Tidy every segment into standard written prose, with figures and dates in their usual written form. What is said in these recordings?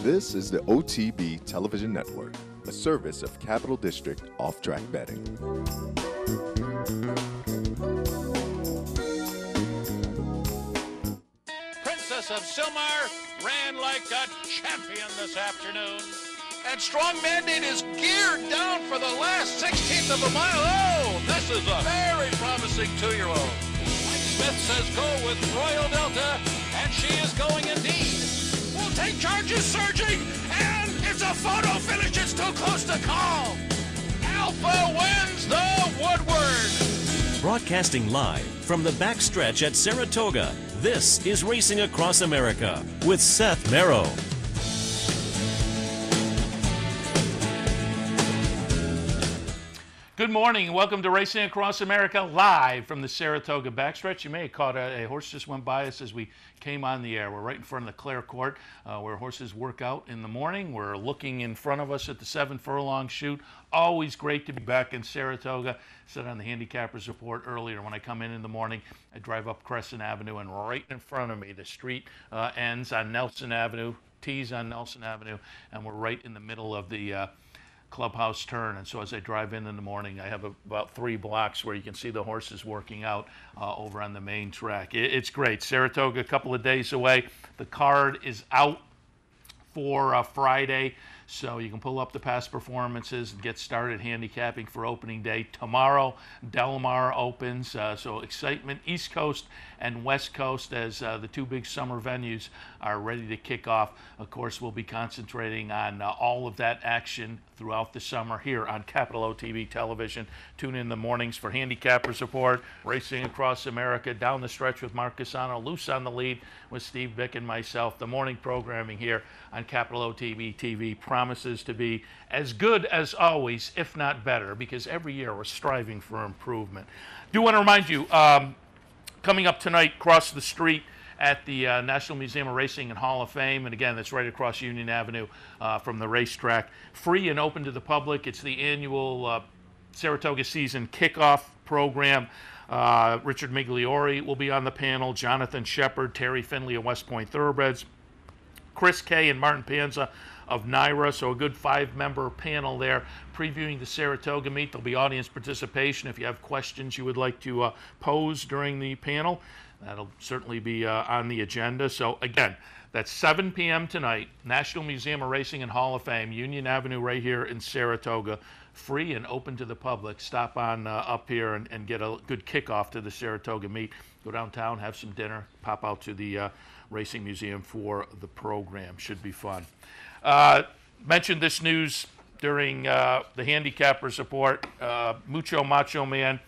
This is the OTB Television Network, a service of Capital District Off-Track Betting. Princess of Silmar ran like a champion this afternoon. And Strong Mandate is geared down for the last 16th of a mile. Oh, this is a very promising two-year-old. Mike Smith says go with Royal Delta, and she is going indeed. We'll take charges surging, and it's a photo finish. It's too close to call. Alpha wins the Woodward. Broadcasting live from the backstretch at Saratoga, this is Racing Across America with Seth Merrow. Good morning and welcome to Racing Across America live from the Saratoga backstretch. You may have caught a horse just went by us as we came on the air. We're right in front of the Clare Court where horses work out in the morning. We're looking in front of us at the 7 furlong chute. Always great to be back in Saratoga. Said on the Handicappers Report earlier, when I come in the morning, I drive up Crescent Avenue, and right in front of me, the street ends on Nelson Avenue, tees on Nelson Avenue, and we're right in the middle of the clubhouse turn. And so as I drive in the morning, I have about 3 blocks where you can see the horses working out over on the main track. It's great. Saratoga a couple of days away. The card is out for Friday, so you can pull up the past performances and get started handicapping for opening day. Tomorrow, Del Mar opens, so excitement East Coast and West Coast as the 2 big summer venues are ready to kick off. Of course, we'll be concentrating on all of that action throughout the summer here on Capital OTB Television. Tune in the mornings for Handicappers Report, Racing Across America, Down the Stretch with Mark Casano, Loose on the Lead with Steve Bick and myself. The morning programming here on Capital OTB TV promises to be as good as always, if not better, because every year we're striving for improvement. Do want to remind you, coming up tonight, across the street at the National Museum of Racing and Hall of Fame, and again, that's right across Union Avenue from the racetrack. Free and open to the public. It's the annual Saratoga season kickoff program. Richard Migliori will be on the panel, Jonathan Shepard, Terry Finley of West Point Thoroughbreds, Chris Kay and Martin Panza of NYRA, so a good 5-member panel there previewing the Saratoga meet. There'll be audience participation if you have questions you would like to pose during the panel. That'll certainly be on the agenda. So again, that's 7 p.m. tonight, National Museum of Racing and Hall of Fame, Union Avenue right here in Saratoga. Free and open to the public. Stop on up here and get a good kickoff to the Saratoga meet. Go downtown, have some dinner, pop out to the Racing Museum for the program. Should be fun. Mentioned this news during the Handicappers Report. Mucho Macho Man,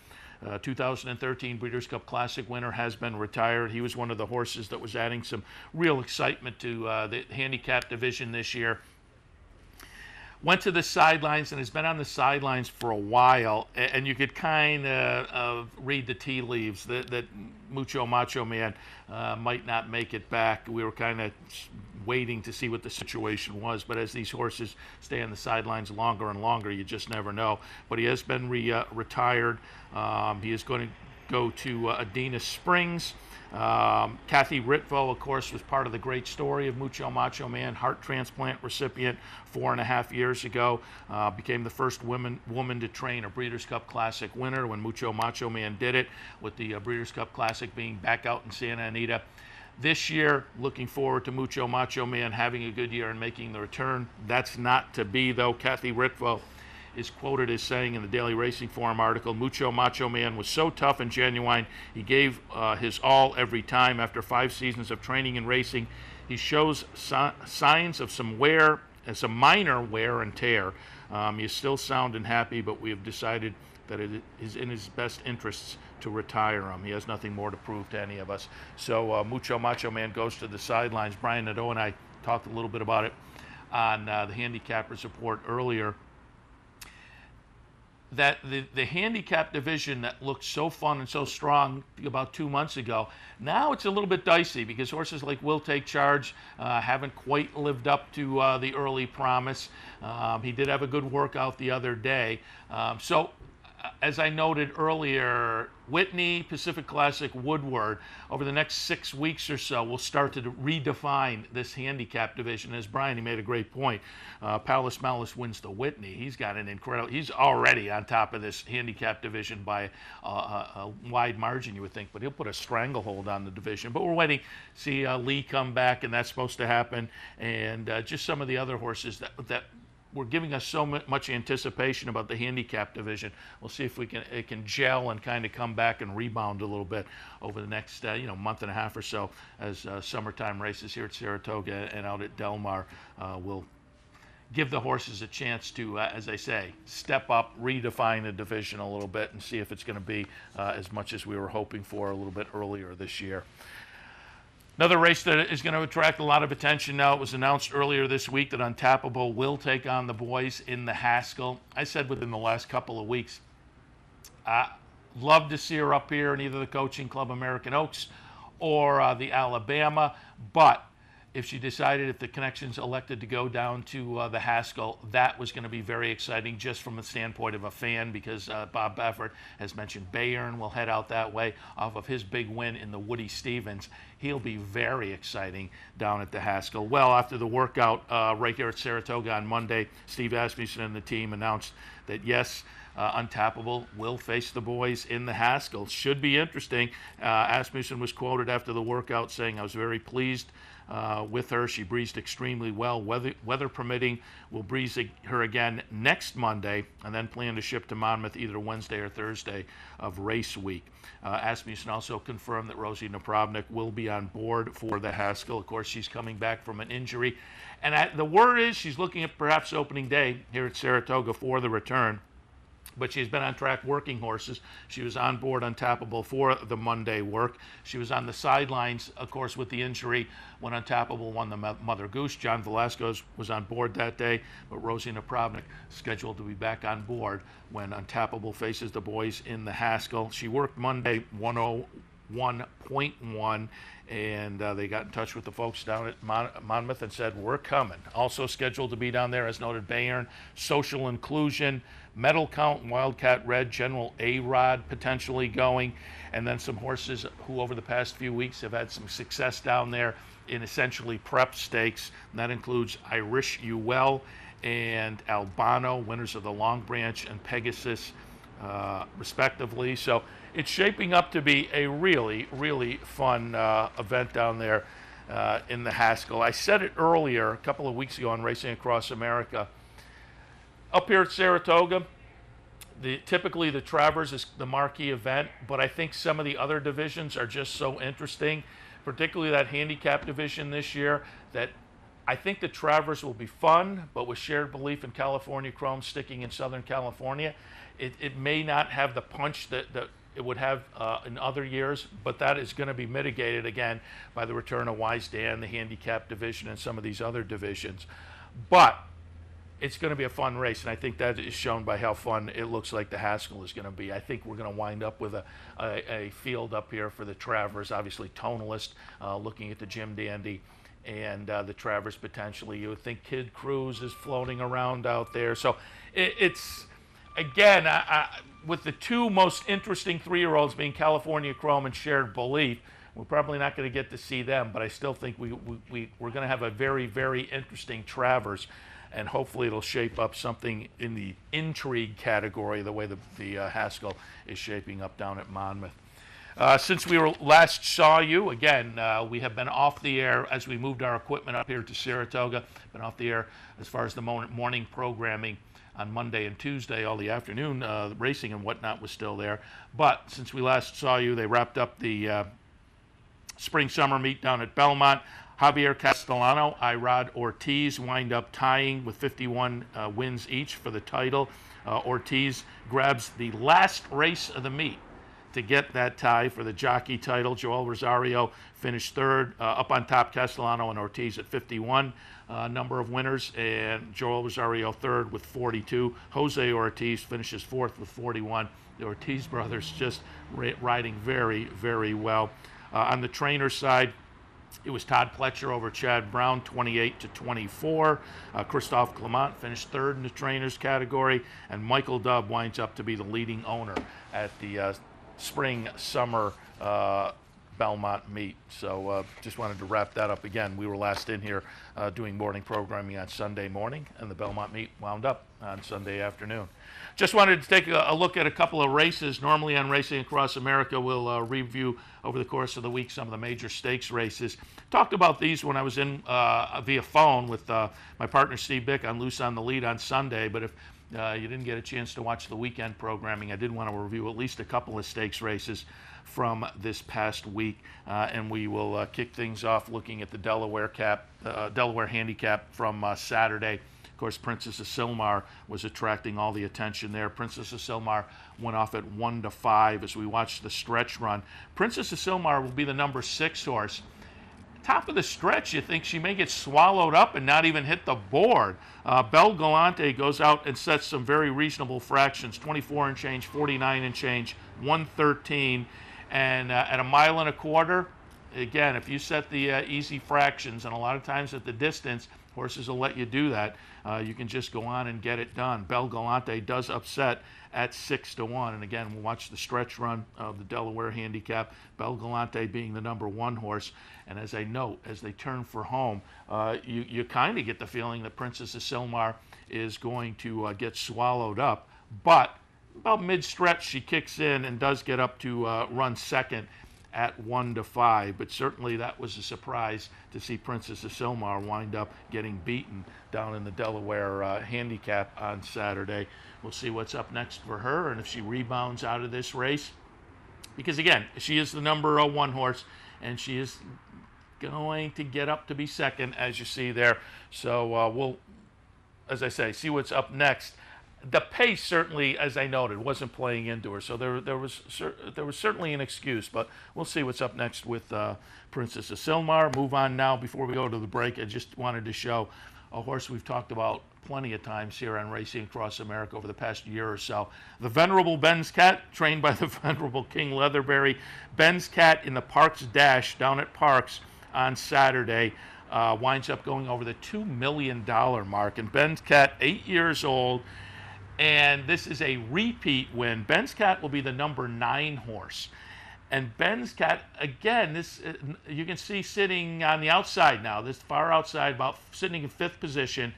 2013 Breeders' Cup Classic winner, has been retired. He was one of the horses that was adding some real excitement to the handicap division this year. Went to the sidelines and has been on the sidelines for a while, and you could kind of read the tea leaves that Mucho Macho Man might not make it back. We were kind of waiting to see what the situation was, but as these horses stay on the sidelines longer and longer, you just never know. But he has been retired. He is going to go to Adena Springs. Kathy Ritvo, of course, was part of the great story of Mucho Macho Man, heart transplant recipient 4.5 years ago. Became the first woman to train a Breeders' Cup Classic winner when Mucho Macho Man did it, with the Breeders' Cup Classic being back out in Santa Anita. This year, looking forward to Mucho Macho Man having a good year and making the return. That's not to be, though. Kathy Ritvo is quoted as saying in the Daily Racing Forum article, Mucho Macho Man was so tough and genuine. He gave his all every time. After 5 seasons of training and racing, he shows signs of some minor wear and tear. He is still sound and happy, but we have decided that it is in his best interests to retire him. He has nothing more to prove to any of us. So Mucho Macho Man goes to the sidelines. Brian Nadeau and I talked a little bit about it on the Handicappers Report earlier. That the handicap division that looked so fun and so strong about 2 months ago, now it's a little bit dicey because horses like Will Take Charge haven't quite lived up to the early promise. He did have a good workout the other day. So as I noted earlier, Whitney, Pacific Classic, Woodward, over the next 6 weeks or so, will start to redefine this handicap division. As Brian, he made a great point. Palace Malice wins the Whitney. He's got an incredible, he's already on top of this handicap division by a wide margin, you would think, but he'll put a stranglehold on the division. But we're waiting to see Lee come back, and that's supposed to happen. And just some of the other horses that were giving us so much anticipation about the handicap division. We'll see if it can gel and kind of come back and rebound a little bit over the next month and a half or so, as summertime races here at Saratoga and out at Del Mar will give the horses a chance to, as I say, step up, redefine the division a little bit, and see if it's going to be as much as we were hoping for a little bit earlier this year. Another race that is going to attract a lot of attention now. It was announced earlier this week that Untappable will take on the boys in the Haskell. I said within the last couple of weeks, love to see her up here in either the Coaching Club American Oaks or the Alabama, but if she decided, if the Connections elected to go down to the Haskell, that was going to be very exciting just from the standpoint of a fan, because Bob Baffert has mentioned Bayern will head out that way off of his big win in the Woody Stevens. He'll be very exciting down at the Haskell. Well, after the workout right here at Saratoga on Monday, Steve Asmussen and the team announced that, yes, Untappable will face the boys in the Haskell. Should be interesting. Asmussen was quoted after the workout saying, "I was very pleased with her. She breezed extremely well. Weather permitting, we'll breeze her again next Monday, and then plan to ship to Monmouth either Wednesday or Thursday of race week." Asmussen also confirmed that Rosie Napravnik will be on board for the Haskell. Of course, she's coming back from an injury, and the word is she's looking at perhaps opening day here at Saratoga for the return. But she's been on track working horses. She was on board Untappable for the Monday work. She was on the sidelines, of course, with the injury when Untappable won the Mother Goose. John Velasquez was on board that day, but Rosie Napravnik scheduled to be back on board when Untappable faces the boys in the Haskell. She worked Monday 101.1, and they got in touch with the folks down at Monmouth and said, "We're coming." Also scheduled to be down there, as noted, Bayern, Social Inclusion, Medal Count, Wildcat Red, General A-Rod potentially going, and then some horses who over the past few weeks have had some success down there in essentially prep stakes. And that includes Irish You Well and Albano, winners of the Long Branch and Pegasus, respectively. So it's shaping up to be a really, really fun event down there in the Haskell. I said it earlier, a couple of weeks ago on Racing Across America. Up here at Saratoga, typically the Travers is the marquee event, but I think some of the other divisions are just so interesting, particularly that handicap division this year, that I think the Travers will be fun, but with shared belief in California Chrome sticking in Southern California, it may not have the punch that it would have in other years, but that is going to be mitigated again by the return of Wise Dan, the handicap division, and some of these other divisions. But it's going to be a fun race, and I think that is shown by how fun it looks like the Haskell is going to be. I think we're going to wind up with a field up here for the Travers, obviously Tonalist, looking at the Jim Dandy, and the Travers potentially. You would think Kid Cruz is floating around out there. So it's, again, with the two most interesting 3-year-olds being California Chrome and Shared Belief, we're probably not going to get to see them, but I still think we're going to have a very, very interesting Travers. And hopefully it'll shape up something in the intrigue category, the way the Haskell is shaping up down at Monmouth. Since we last saw you, again, we have been off the air as we moved our equipment up here to Saratoga, been off the air as far as the morning programming on Monday and Tuesday. All the afternoon racing and whatnot was still there. But since we last saw you, they wrapped up the spring-summer meet down at Belmont. Javier Castellano, Irad Ortiz wind up tying with 51 wins each for the title. Ortiz grabs the last race of the meet to get that tie for the jockey title. Joel Rosario finished third, up on top Castellano and Ortiz at 51 number of winners, and Joel Rosario third with 42. Jose Ortiz finishes fourth with 41. The Ortiz brothers just riding very, very well. On the trainer side, It was Todd Pletcher over Chad Brown, 28-24. Christophe Clement finished third in the trainers category, and Michael Dubb winds up to be the leading owner at the spring-summer Belmont meet. So just wanted to wrap that up again. We were last in here doing morning programming on Sunday morning, and the Belmont meet wound up on Sunday afternoon. Just wanted to take a look at a couple of races. Normally on Racing Across America, we'll review over the course of the week some of the major stakes races. Talked about these when I was in via phone with my partner Steve Bick on Loose on the Lead on Sunday, but if you didn't get a chance to watch the weekend programming, I did want to review at least a couple of stakes races from this past week, and we will kick things off looking at the Delaware Handicap from Saturday. Of course, Princess of Sylmar was attracting all the attention there. Princess of Sylmar went off at 1-5 as we watched the stretch run. Princess of Sylmar will be the number 6 horse. Top of the stretch, you think she may get swallowed up and not even hit the board. Bel Galante goes out and sets some very reasonable fractions, 24 and change, 49 and change, 113, and at 1.25 miles, again, if you set the easy fractions, and a lot of times at the distance, horses will let you do that. You can just go on and get it done. Bel Galante does upset at 6-1. And again, we'll watch the stretch run of the Delaware Handicap. Bel Galante being the number 1 horse. And as I note, as they turn for home, you kind of get the feeling that Princess of Sylmar is going to get swallowed up. But about mid-stretch, she kicks in and does get up to run second at 1-5, but certainly that was a surprise to see Princess of Sylmar wind up getting beaten down in the Delaware Handicap on Saturday. We'll see what's up next for her and if she rebounds out of this race, because again, she is the number 1 horse, and she is going to get up to be second, as you see there. So we'll, as I say, see what's up next. The pace certainly, as I noted, wasn't playing into her, so there was certainly an excuse, but we'll see what's up next with Princess of Sylmar. Move on now. Before we go to the break, I just wanted to show a horse we've talked about plenty of times here on Racing Across America over the past year or so. The Venerable Ben's Cat, trained by the Venerable King Leatherberry. Ben's Cat in the Parks Dash down at Parks on Saturday winds up going over the $2 million mark, and Ben's Cat, 8 years old. And this is a repeat win. Ben's Cat will be the number 9 horse. And Ben's Cat, again, this you can see sitting on the outside now, this far outside, about sitting in 5th position.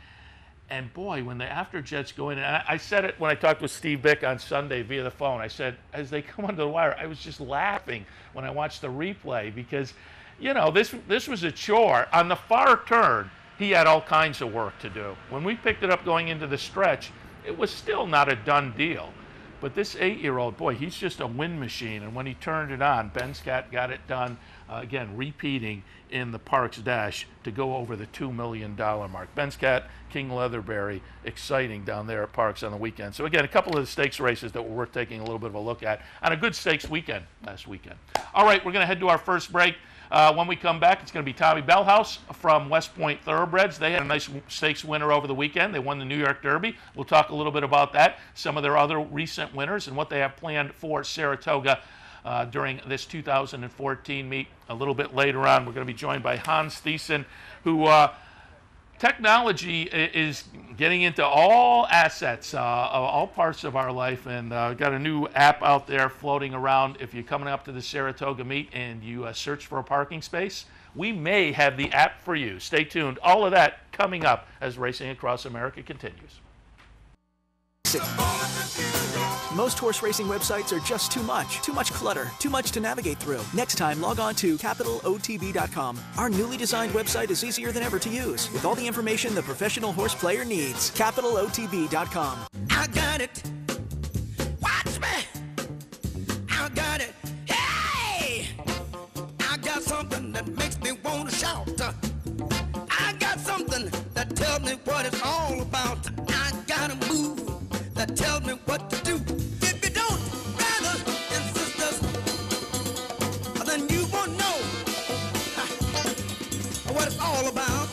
And boy, when the afterjets go in, and I said it when I talked with Steve Bick on Sunday via the phone, I said, as they come under the wire, I was just laughing when I watched the replay because, you know, this was a chore. On the far turn, he had all kinds of work to do. When we picked it up going into the stretch, it was still not a done deal. But this 8-year-old, boy, he's just a win machine. And when he turned it on, Ben's Cat got it done, again, repeating in the Parks Dash to go over the $2 million mark. Ben's Cat, King Leatherberry, exciting down there at Parks on the weekend. So again, a couple of the stakes races that were worth taking a little bit of a look at on a good stakes weekend last weekend. All right, we're going to head to our first break. When we come back, it's going to be Tommy Bellhouse from West Point Thoroughbreds. They had a nice stakes winner over the weekend. They won the New York Derby. We'll talk a little bit about that, some of their other recent winners, and what they have planned for Saratoga during this 2014 meet. A little bit later on, we're going to be joined by Hans Thiessen, who technology is getting into all assets, all parts of our life, and got a new app out there floating around. If you're coming up to the Saratoga meet and you search for a parking space, we may have the app for you. Stay tuned. All of that coming up as Racing Across America continues. Most horse racing websites are just too much clutter, too much to navigate through. Next time, log on to CapitalOTB.com. Our newly designed website is easier than ever to use, with all the information the professional horse player needs. CapitalOTB.com. I got it. Watch me. I got it. Hey! I got something that makes me want to shout. I got something that tells me what it's all about. I got a move that tells me what to do. If you don't, brothers and sisters, then you won't know what it's all about.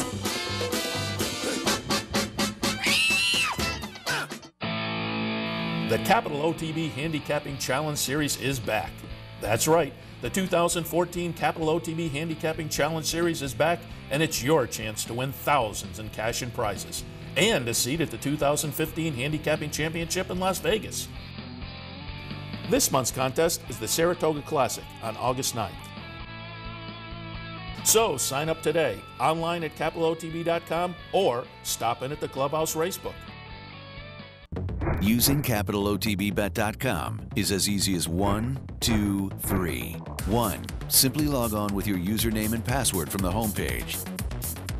The Capital OTB Handicapping Challenge Series is back. That's right. The 2014 Capital OTB Handicapping Challenge Series is back, and it's your chance to win thousands in cash and prizes, and a seat at the 2015 Handicapping Championship in Las Vegas. This month's contest is the Saratoga Classic on August 9th. So sign up today, online at capitalotb.com, or stop in at the Clubhouse Racebook. Using CapitalOTBBet.com is as easy as 1, 2, 3. 1. Simply log on with your username and password from the homepage.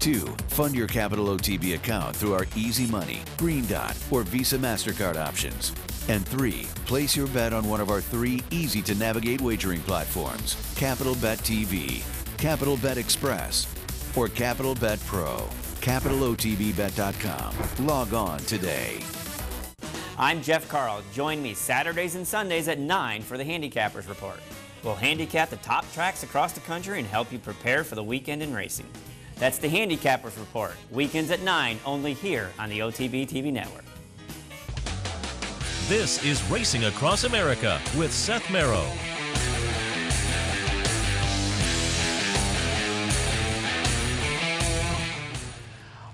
2. Fund your Capital OTB account through our Easy Money, Green Dot, or Visa MasterCard options. And 3. Place your bet on one of our 3 easy-to-navigate wagering platforms, Capital Bet TV, Capital Bet Express, or Capital Bet Pro. CapitalOTBBet.com. Log on today. I'm Jeff Carl. Join me Saturdays and Sundays at 9 for the Handicappers Report. We'll handicap the top tracks across the country and help you prepare for the weekend in racing. That's the Handicappers Report, weekends at 9, only here on the OTB TV network. This is Racing Across America with Seth Merrow.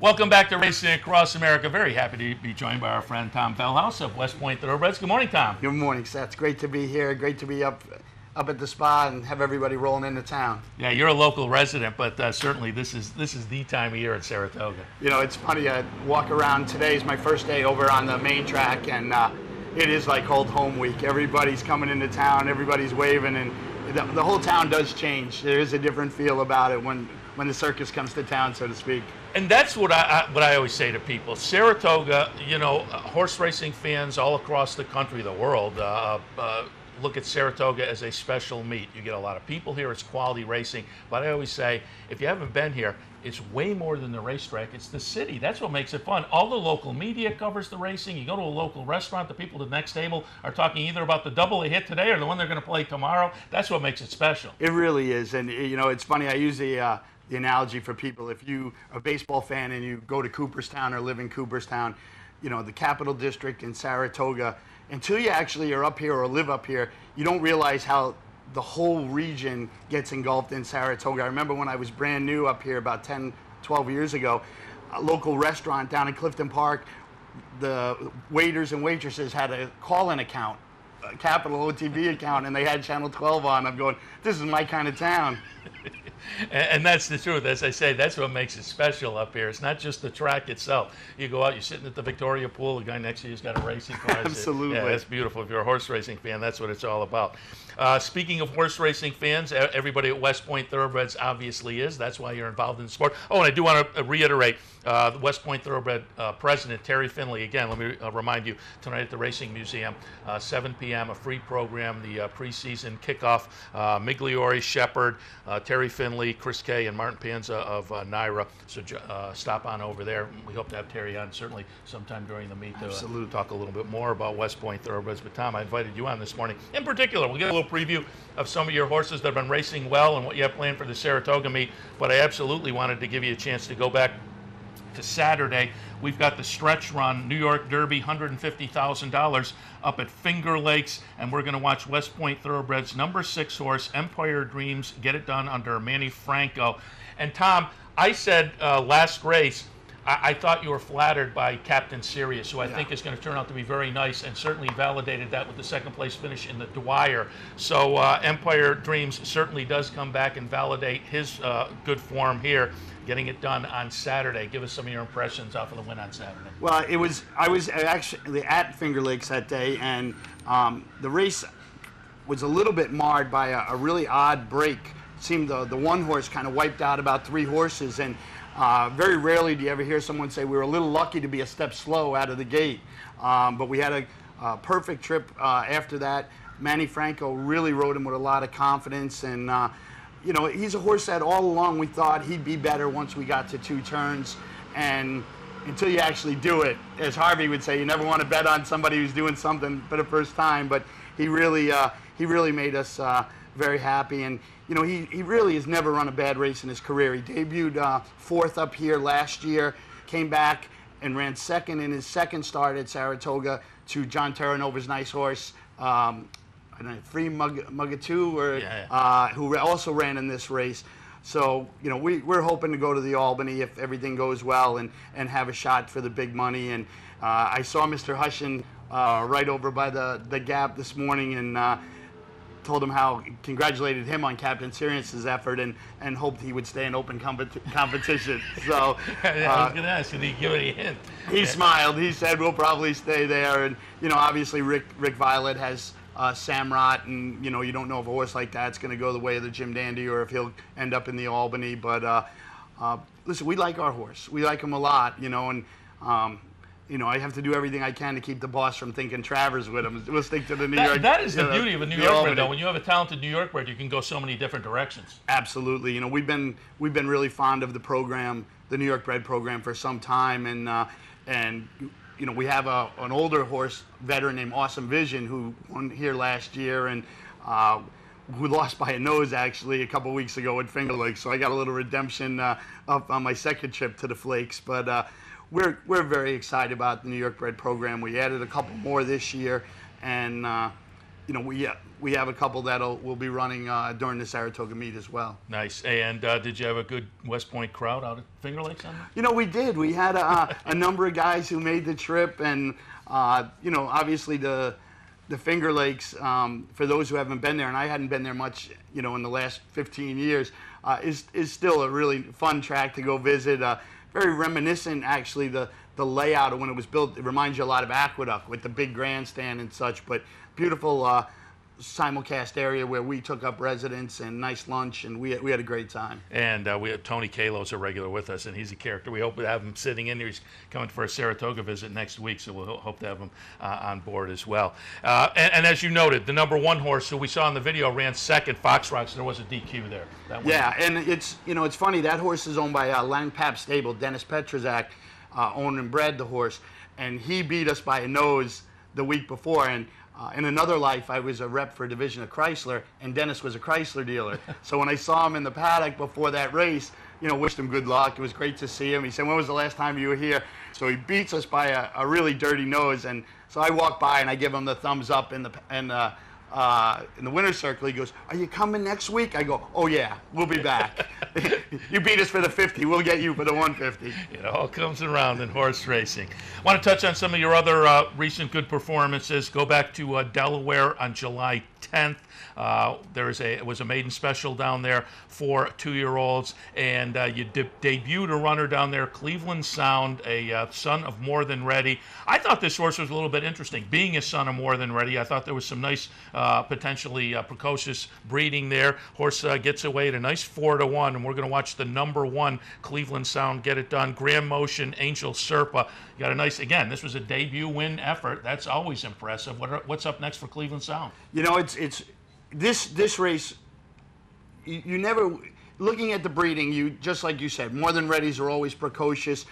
Welcome back to Racing Across America. Very happy to be joined by our friend Tom Fellhouse of West Point Thoroughbreds. Good morning, Tom. Good morning, Seth. It's great to be here. Great to be up at the spa and have everybody rolling into town. Yeah, you're a local resident, but certainly this is the time of year at Saratoga. You know, it's funny. I walk around. Today is my first day over on the main track, and it is like old home week. Everybody's coming into town. Everybody's waving, and the whole town does change. There is a different feel about it when the circus comes to town, so to speak. And that's what I always say to people. Saratoga, you know, horse racing fans all across the country, the world, look at Saratoga as a special meet. You get a lot of people here. It's quality racing. But I always say, if you haven't been here, it's way more than the racetrack. It's the city. That's what makes it fun. All the local media covers the racing. You go to a local restaurant, the people at the next table are talking either about the double they hit today or the one they're going to play tomorrow. That's what makes it special. It really is. And, you know, it's funny. I use the analogy for people. If you are a baseball fan and you go to Cooperstown or live in Cooperstown, you know, the Capital District in Saratoga, until you actually are up here or live up here, you don't realize how the whole region gets engulfed in Saratoga. I remember when I was brand new up here about 10, 12 years ago, a local restaurant down in Clifton Park, the waiters and waitresses had a call-in account, a Capital OTB account, and they had Channel 12 on. I'm going, this is my kind of town. And that's the truth. As I say, that's what makes it special up here. It's not just the track itself. You go out, you're sitting at the Victoria Pool, the guy next to you's got a racing car. Absolutely. Yeah, that's beautiful. If you're a horse racing fan, that's what it's all about. Speaking of horse racing fans, everybody at West Point Thoroughbreds obviously is. That's why you're involved in the sport. Oh, and I do want to reiterate, the West Point Thoroughbred president, Terry Finley, again, let me remind you, tonight at the Racing Museum, 7 p.m., a free program, the preseason kickoff, Migliori, Shepard, Terry Finley, Chris Kay, and Martin Panza of NYRA. So stop on over there. We hope to have Terry on certainly sometime during the meet to talk a little bit more about West Point Thoroughbreds. But Tom, I invited you on this morning. In particular, we'll get a little preview of some of your horses that have been racing well and what you have planned for the Saratoga meet. But I absolutely wanted to give you a chance to go back to Saturday. We've got the stretch run, New York Derby, $150,000 up at Finger Lakes, and we're going to watch West Point Thoroughbreds number 6 horse, Empire Dreams, get it done under Manny Franco. And Tom, I said last race, I thought you were flattered by Captain Sirius, who I think is going to turn out to be very nice, and certainly validated that with the second place finish in the Dwyer. So Empire Dreams certainly does come back and validate his good form here, getting it done on Saturday. Give us some of your impressions off of the win on Saturday. Well, I was actually at Finger Lakes that day, and the race was a little bit marred by a really odd break. It seemed the one horse kind of wiped out about 3 horses, and very rarely do you ever hear someone say we were a little lucky to be a step slow out of the gate. But we had a perfect trip after that. Manny Franco really rode him with a lot of confidence, and you know, he's a horse that all along we thought he'd be better once we got to 2 turns, and until you actually do it, as Harvey would say, you never want to bet on somebody who's doing something for the first time. But he really made us very happy, and you know, he really has never run a bad race in his career. He debuted 4th up here last year, came back and ran 2nd in his second start at Saratoga to John Terranova's nice horse, I don't know, Free Mugatu, or Yeah. who also ran in this race. So, you know, we're hoping to go to the Albany if everything goes well and have a shot for the big money. And I saw Mr. Hushin right over by the Gap this morning, and told him how congratulated him on Captain Sirius's effort and hoped he would stay in open competition. So I was going to ask, did he give any hint? he smiled. He said we'll probably stay there. And you know, obviously Rick Violet has Samrat, and you know, you don't know if a horse like that's going to go the way of the Jim Dandy or if he'll end up in the Albany. But listen, we like our horse. We like him a lot. You know, and you know, I have to do everything I can to keep the boss from thinking Travers with him. We'll stick to the New York. That is the beauty of a New York bred, Albany. though. When you have a talented New York bred, you can go so many different directions. Absolutely. You know, we've been really fond of the program, the New York bred program, for some time, and you know, we have an older horse veteran named Awesome Vision who won here last year, and who lost by a nose actually a couple weeks ago at Finger Lakes. So I got a little redemption up on my second trip to the Flakes, but. We're very excited about the New York bred program. We added a couple more this year, and you know, we have a couple we'll be running during the Saratoga meet as well. Nice. And did you have a good West Point crowd out at Finger Lakes on that? You know, we did. We had a number of guys who made the trip, and you know, obviously the Finger Lakes, for those who haven't been there, and I hadn't been there much, you know, in the last 15 years, is still a really fun track to go visit. Very reminiscent, actually, the layout of when it was built. It reminds you a lot of Aqueduct with the big grandstand and such, but beautiful simulcast area where we took up residence and nice lunch, and we had a great time. And we had Tony Kalos a regular with us, and he's a character. We hope to have him sitting in here. He's coming for a Saratoga visit next week, so we'll hope to have him on board as well. And as you noted, the #1 horse who we saw in the video ran second, Fox Rocks. There was a DQ there. Yeah, and it's, you know, it's funny, that horse is owned by Lang Pap Stable. Dennis Petrazak owned and bred the horse, and he beat us by a nose the week before. And in another life, I was a rep for a division of Chrysler, and Dennis was a Chrysler dealer. So when I saw him in the paddock before that race, you know, wished him good luck. It was great to see him. He said, when was the last time you were here? So he beats us by a really dirty nose, and so I walk by and I give him the thumbs up in the winner's circle. He goes, "Are you coming next week?" I go, "Oh yeah, we'll be back." You beat us for the 50, we'll get you for the 150. It all comes around in horse racing. I want to touch on some of your other recent good performances. Go back to Delaware on July 10th. It was a maiden special down there for 2-year-olds, and you debuted a runner down there, Cleveland Sound, a son of More Than Ready. I thought this horse was a little bit interesting. Being a son of More Than Ready, I thought there was some nice, potentially precocious breeding there. Horse gets away at a nice 4-1, and we're going to watch the #1 Cleveland Sound get it done. Graham Motion, Angel Serpa. You got a nice, again, this was a debut win effort. That's always impressive. What's up next for Cleveland Sound? You know, it's this race, you never, looking at the breeding, you just like you said, More Than Readies are always precocious.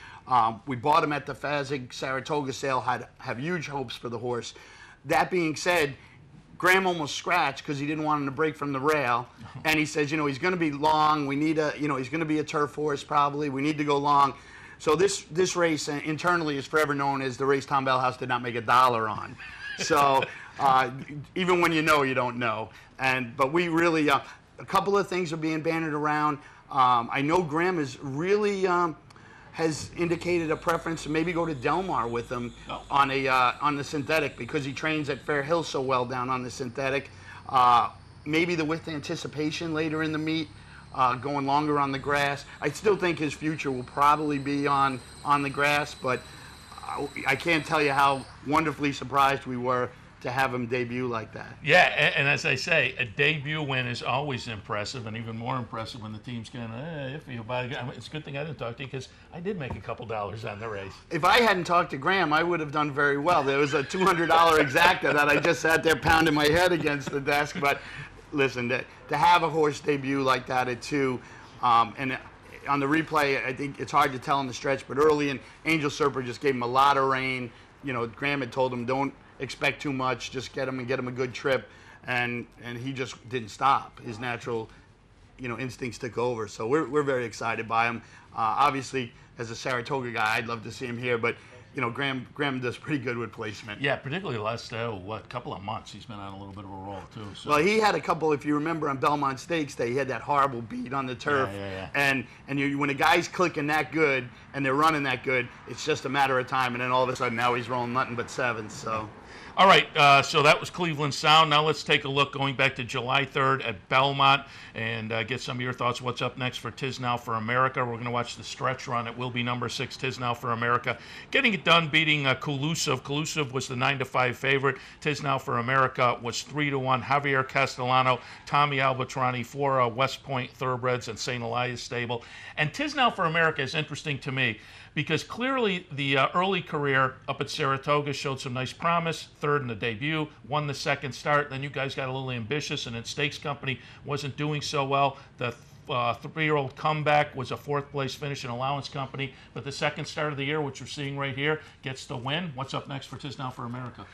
We bought them at the Fazig Saratoga sale, have huge hopes for the horse. That being said, Graham almost scratched because he didn't want him to break from the rail, and he says, you know, he's going to be long. We need he's going to be a turf horse probably. We need to go long. So this race internally is forever known as the race Tom Bellhouse did not make $1 on. So even when you know, you don't know. But we really, a couple of things are being bannered around. I know Graham is really has indicated a preference to maybe go to Del Mar with him on the synthetic, because he trains at Fair Hill so well down on the synthetic. Maybe the with anticipation later in the meet, going longer on the grass. I still think his future will probably be on the grass, but I can't tell you how wonderfully surprised we were to have him debut like that. Yeah, and as I say, a debut win is always impressive, and even more impressive when the team's kind of iffy about it. It's a good thing I didn't talk to you, because I did make a couple dollars on the race. If I hadn't talked to Graham, I would have done very well. There was a $200 exacta that I just sat there pounding my head against the desk. But listen, to have a horse debut like that at 2, and on the replay, I think it's hard to tell in the stretch, but early in, Angel Serpa just gave him a lot of rein. You know, Graham had told him, don't expect too much, just get him and get him a good trip, and he just didn't stop. His natural, you know, instincts took over. So we're very excited by him. Obviously, as a Saratoga guy, I'd love to see him here, but Graham does pretty good with placement. Yeah, particularly the last couple of months, he's been on a little bit of a roll too. So. Well, he had a couple. If you remember on Belmont Stakes Day, he had that horrible beat on the turf. Yeah. And when a guy's clicking that good and they're running that good, it's just a matter of time. And then all of a sudden, now he's rolling nothing but sevens. So. All right, so that was Cleveland Sound. Now let's take a look going back to July 3rd at Belmont and get some of your thoughts. What's up next for Tiz Now for America? We're going to watch the stretch run. It will be number 6, Tiz Now for America. Getting it done, beating Kulusiv. Kulusiv was the 9-5 favorite. Tiz Now for America was 3-1. Javier Castellano, Tommy Albatrani, 4 West Point Thoroughbreds and St. Elias Stable. And Tiz Now for America is interesting to me because clearly the early career up at Saratoga showed some nice promise. 3rd in the debut, won the 2nd start. Then you guys got a little ambitious, and then Stakes Company wasn't doing so well. The 3-year-old comeback was a 4th place finish in Allowance Company. But the 2nd start of the year, which we're seeing right here, gets the win. What's up next for Tiz Now for America?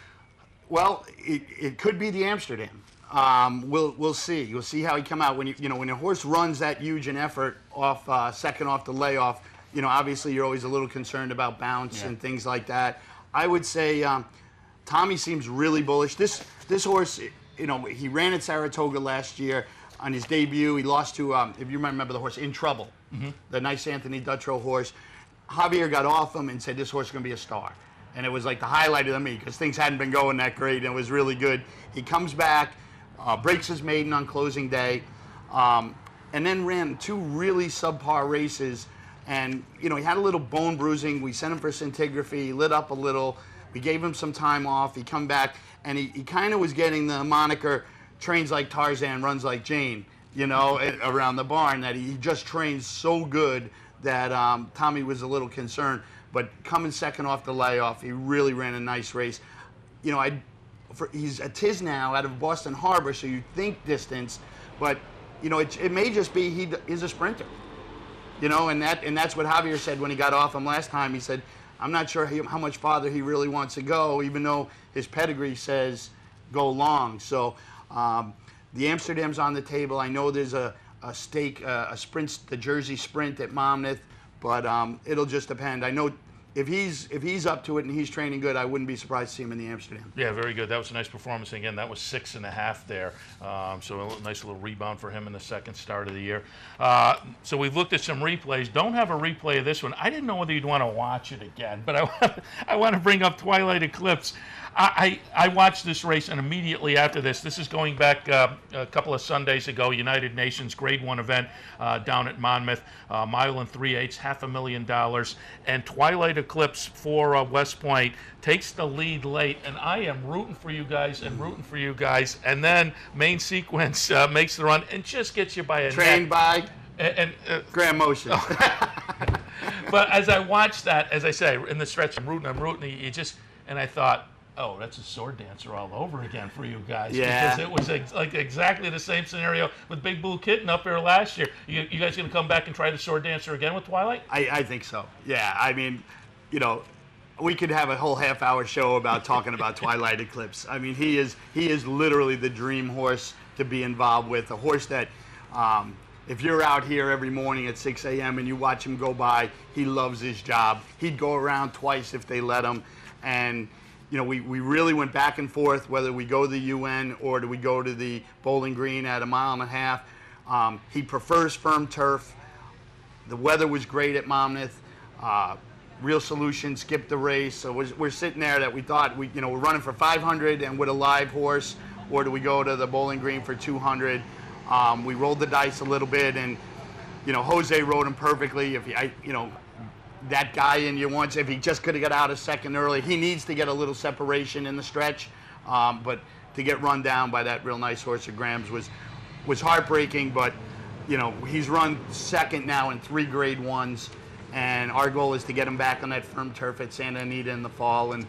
Well, it could be the Amsterdam. We'll see. You'll see how he come out when when a horse runs that huge an effort off second off the layoff. Obviously you're always a little concerned about bounce and things like that. I would say Tommy seems really bullish. This horse, he ran at Saratoga last year on his debut. He lost to, if you remember the horse, In Trouble, the nice Anthony Dutrow horse. Javier got off him and said this horse is going to be a star. And it was like the highlight of the meet because things hadn't been going that great and it was really good. He comes back, breaks his maiden on closing day, and then ran 2 really subpar races. And, he had a little bone bruising. We sent him for scintigraphy. He lit up a little. We gave him some time off. He come back, and he kind of was getting the moniker, trains like Tarzan, runs like Jane, around the barn, that he just trains so good that Tommy was a little concerned. But coming 2nd off the layoff, he really ran a nice race. He's a Tiz Now out of Boston Harbor, so you think distance, but, it may just be he's a sprinter. And that's what Javier said when he got off him last time. He said, I'm not sure how much farther he really wants to go, even though his pedigree says go long. So the Amsterdam's on the table. I know there's a stake, a sprint, the Jersey Sprint at Monmouth, but it'll just depend. I know if he's up to it and he's training good, I wouldn't be surprised to see him in the Amsterdam. Yeah, very good. That was a nice performance. Again, that was 6.5 there. So a nice little rebound for him in the 2nd start of the year. So we've looked at some replays. Don't have a replay of this one. I didn't know whether you'd want to watch it again, but I want to bring up Twilight Eclipse. I watched this race, and immediately after this is going back a couple of Sundays ago, United Nations Grade 1 event down at Monmouth, mile and 3/8, $500,000, and Twilight Eclipse for West Point takes the lead late, and I am rooting for you guys, and then Main Sequence makes the run and just gets you by a trained neck. by Grand Motion. But as I watched that, as I say, in the stretch, I'm rooting, and I thought, oh, that's a sword dancer all over again for you guys. Yeah. Because it was like exactly the same scenario with Big Blue Kitten up there last year. You guys going to come back and try the sword dancer again with Twilight? I think so. Yeah. I mean, we could have a whole half-hour show about talking about Twilight Eclipse. I mean, he is literally the dream horse to be involved with. A horse that, if you're out here every morning at 6 a.m. and you watch him go by, he loves his job. He'd go around twice if they let him. And we really went back and forth whether we go to the UN or do we go to the Bowling Green at 1.5 miles. He prefers firm turf. The weather was great at Monmouth. Real Solution skipped the race, so we're sitting there that we thought we're running for 500 and with a live horse, or do we go to the Bowling Green for 200? We rolled the dice a little bit, and Jose rode him perfectly. If that guy in you once, if he just could have got out a second early, he needs to get a little separation in the stretch. But to get run down by that real nice horse of Graham's was heartbreaking. But he's run 2nd now in 3 Grade 1s, and our goal is to get him back on that firm turf at Santa Anita in the fall. And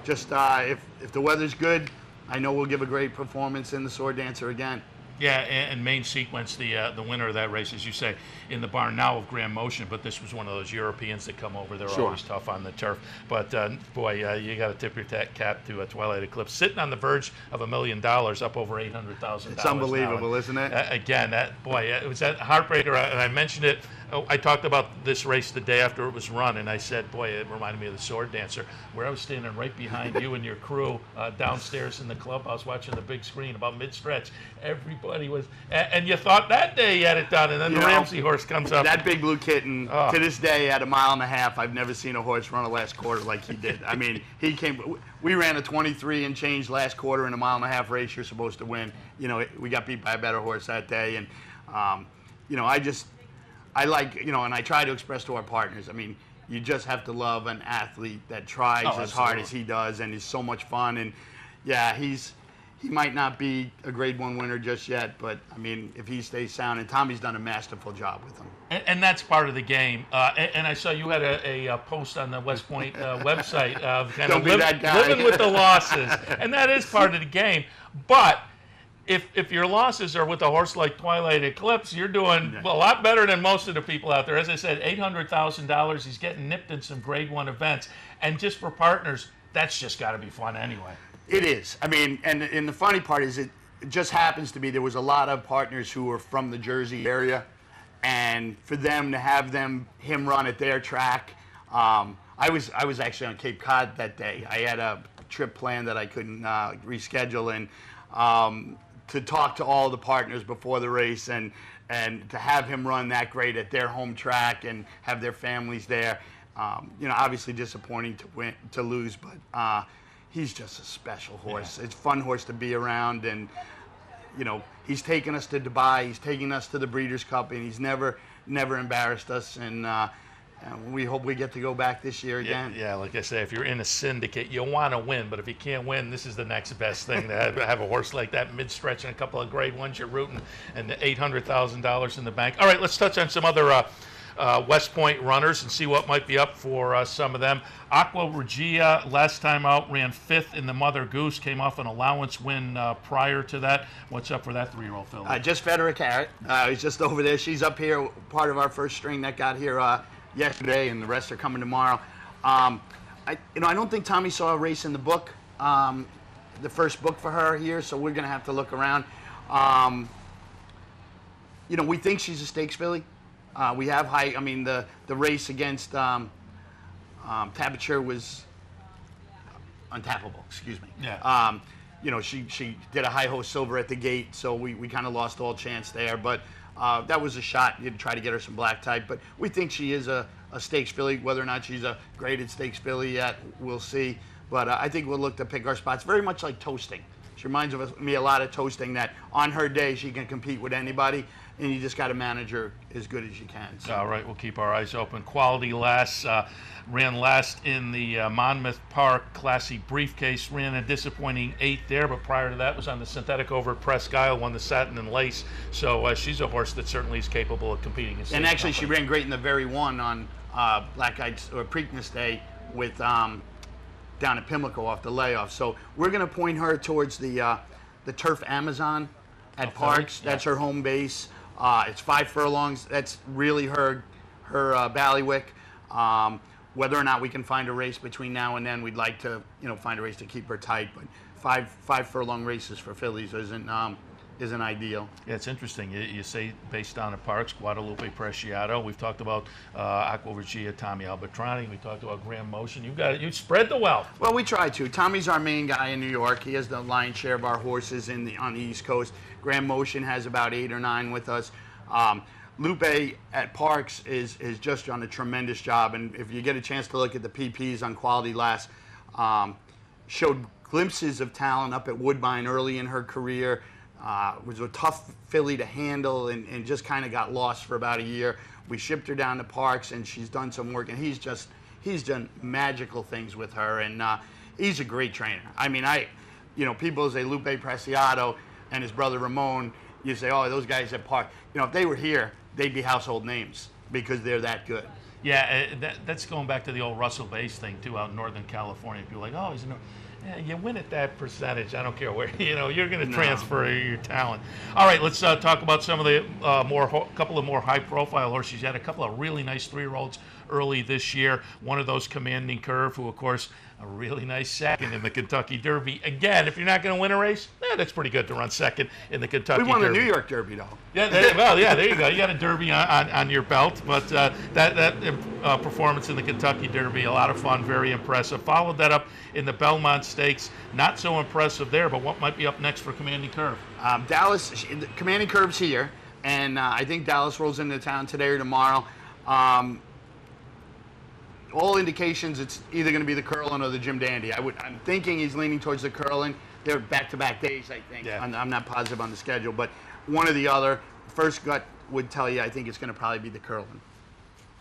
just if the weather's good, I know we'll give a great performance in the Sword Dancer again. Yeah, and Main Sequence, the winner of that race, as you say, in the barn now of Grand Motion, but this was one of those Europeans that come over. They're always tough on the turf. But, boy, you got to tip your cap to Twilight Eclipse. Sitting on the verge of $1 million, up over $800,000. It's unbelievable, isn't it? Again, it was that heartbreaker, and I mentioned it I talked about this race the day after it was run, and I said, boy, it reminded me of the Sword Dancer, where I was standing right behind you and your crew downstairs in the clubhouse watching the big screen about mid-stretch. Everybody was, and you thought that day you had it done, and then the Ramsey horse comes up. That Big Blue Kitten, to this day, at 1.5 miles, I've never seen a horse run a last quarter like he did. I mean, he came. We ran a 23 and change last quarter in a 1.5 mile race. You're supposed to win. You know, we got beat by a better horse that day, and you know, I like, you know, and I try to express to our partners, I mean, you just have to love an athlete that tries as hard as he does and is so much fun. And yeah, he might not be a Grade 1 winner just yet, but I mean, if he stays sound, and Tommy's done a masterful job with him. And that's part of the game. And I saw you had a post on the West Point website of kind of living with the losses. And that is part of the game. But if your losses are with a horse like Twilight Eclipse, you're doing a lot better than most of the people out there. As I said, $800,000. He's getting nipped in some Grade 1 events. And just for partners, that's just got to be fun anyway. It is. I mean, and the funny part is it just happens to be there was a lot of partners who were from the Jersey area. And for them to have him run at their track, I was actually on Cape Cod that day. I had a trip planned that I couldn't reschedule, and to talk to all the partners before the race and to have him run that great at their home track and have their families there, you know, obviously disappointing to lose, but he's just a special horse. Yeah. It's a fun horse to be around, and you know, he's taken us to Dubai, he's taken us to the Breeders' Cup, and he's never embarrassed us, and we hope we get to go back this year again. Yeah, like I say, if you're in a syndicate, you want to win, but if you can't win, this is the next best thing to have a horse like that mid-stretch and a couple of Grade 1s you're rooting, and the $800,000 in the bank. All right, let's touch on some other West Point runners and see what might be up for some of them. Aqua Regia, last time out, ran 5th in the Mother Goose, came off an allowance win prior to that. What's up for that 3-year-old filly? Just fed her a carrot. He's just over there. She's up here, part of our first string that got here yesterday, and the rest are coming tomorrow. I don't think Tommy saw a race in the book, the first book for her here, so we're going to have to look around. You know, we think she's a stakes filly. We have high. I mean, the race against Tabature was untappable. Excuse me. Yeah. You know, she did a high ho silver at the gate, so we kind of lost all chance there. But that was a shot to try to get her some black type. But we think she is a stakes filly. Whether or not she's a graded stakes filly yet, we'll see. But I think we'll look to pick our spots. Very much like Toasting. She reminds me a lot of Toasting, that on her day she can compete with anybody, and you just got to manage her as good as you can. So. All right, we'll keep our eyes open. Quality Lass ran last in the Monmouth Park Classy Briefcase, ran a disappointing 8th there, but prior to that was on the synthetic over at Presque Isle, won the Satin and Lace. So she's a horse that certainly is capable of competing. And actually, she ran great in the very one on Black Eyed or Preakness Day with down at Pimlico off the layoff. So we're going to point her towards the Turf Amazon at Parks. That's her home base. It's 5 furlongs. That's really her bailiwick. Whether or not we can find a race between now and then, we'd like to, find a race to keep her tight. But five furlong races for fillies isn't ideal. Yeah, it's interesting. You say based on the Parks, Guadalupe Preciado. We've talked about Aqua Regia, Tommy Albertrani. We talked about Graham Motion. You spread the wealth. Well, we try to. Tommy's our main guy in New York. He has the lion's share of our horses on the East Coast. Graham Motion has about 8 or 9 with us. Lupe at Parks is just done a tremendous job, and if you get a chance to look at the PPs on Quality Lass, showed glimpses of talent up at Woodbine early in her career. Was a tough filly to handle and just kind of got lost for about a year. We shipped her down to Parks, and she's done some work, and he's done magical things with her, and he's a great trainer. I mean, people say Lupe Preciado and his brother Ramon, you say, oh, those guys at Parks. If they were here, they'd be household names because they're that good. Yeah, that's going back to the old Russell Base thing, too, out in Northern California. People are like, oh, you win at that percentage. I don't care where, you're going to transfer your talent. All right, let's talk about some of the couple of more high-profile horses. You had a couple of really nice 3-year-olds early this year. One of those Commanding Curve, who, of course, a really nice second in the Kentucky Derby. Again, if you're not going to win a race, that's pretty good to run second in the Kentucky Derby. We won the New York Derby, though. Yeah, there you go. You got a Derby on your belt, but that performance in the Kentucky Derby, a lot of fun, very impressive. Followed that up in the Belmont Stakes, not so impressive there, but what might be up next for Commanding Curve? Dallas, Commanding Curve's here, and I think Dallas rolls into town today or tomorrow. All indications it's either going to be the Curlin or the Jim Dandy. I'm thinking he's leaning towards the Curlin. They're back-to-back days, I think. Yeah. I'm not positive on the schedule, but one or the other. First gut would tell you I think it's going to probably be the Curlin.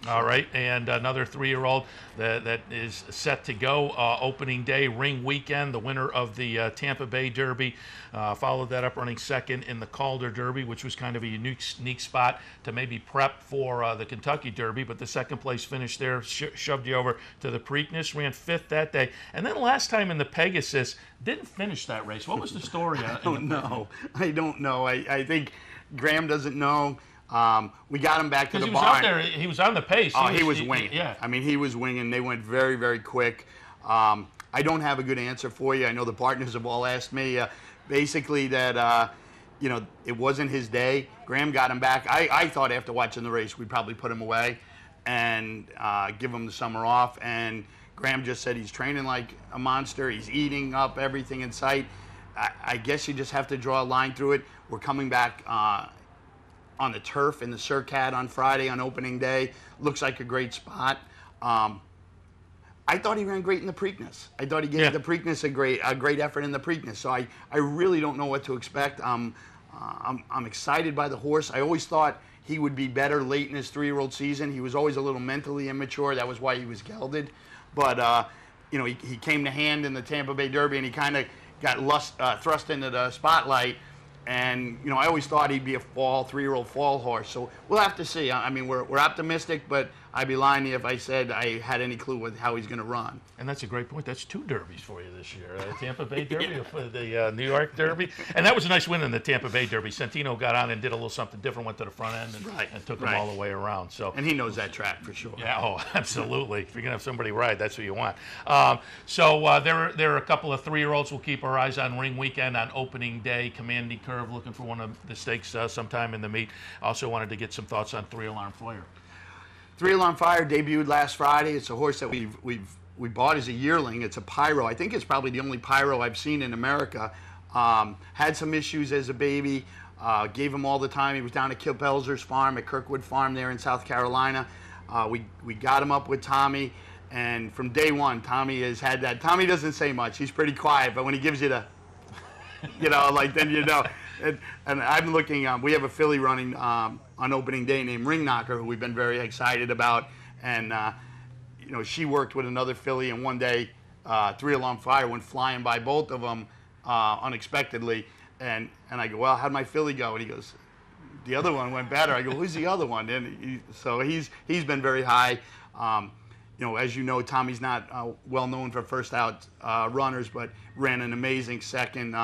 All right, and another 3-year-old that is set to go opening day, ring weekend, the winner of the Tampa Bay Derby. Followed that up running second in the Calder Derby, which was kind of a unique spot to maybe prep for the Kentucky Derby, but the second place finish there shoved you over to the Preakness, ran 5th that day. And then last time in the Pegasus, didn't finish that race. What was the story? I don't know. I think Graham doesn't know. We got him back to the barn. He was out there. He was on the pace. He was winging. Yeah. I mean, he was winging. They went very, very quick. I don't have a good answer for you. I know the partners have all asked me. Basically, that it wasn't his day. Graham got him back. I thought after watching the race, we'd probably put him away and give him the summer off. And Graham just said he's training like a monster. He's eating up everything in sight. I guess you just have to draw a line through it. We're coming back on the turf in the Surcat on Friday on opening day. Looks like a great spot. I thought he ran great in the Preakness. I thought he gave the Preakness a great effort in the Preakness. So I really don't know what to expect. I'm excited by the horse. I always thought he would be better late in his 3-year-old season. He was always a little mentally immature. That was why he was gelded. But he came to hand in the Tampa Bay Derby, and he kind of got thrust into the spotlight. And, I always thought he'd be a 3-year-old fall horse. So we'll have to see. I mean, we're optimistic, but I'd be lying to you if I said I had any clue with how he's going to run. And that's a great point. That's 2 derbies for you this year. The Tampa Bay Derby, the New York Derby. And that was a nice win in the Tampa Bay Derby. Santino got on and did a little something different, went to the front end and took him all the way around. So and he knows that track for sure. Yeah, absolutely. If you're going to have somebody ride, that's who you want. There are a couple of 3-year-olds we'll keep our eyes on ring weekend on opening day. Commanding Curve looking for one of the stakes sometime in the meet. Also wanted to get some thoughts on 3 Alarm Fire. 3 Alarm Fire debuted last Friday. It's a horse that we bought as a yearling. It's a Pyro. I think it's probably the only Pyro I've seen in America. Had some issues as a baby. Gave him all the time. He was down at Kilpelzer's farm at Kirkwood Farm there in South Carolina. We got him up with Tommy, and from day one, Tommy has had that. Tommy doesn't say much. He's pretty quiet, but when he gives you the, then you know. And I'm looking. We have a filly running on opening day named Ring Knocker, who we've been very excited about. And she worked with another filly, and one day, 3 Alarm Fire went flying by both of them unexpectedly. And I go, well, how'd my filly go? And he goes, the other one went better. I go, who's the other one? And so he's been very high. As you know, Tommy's not well known for first out runners, but ran an amazing second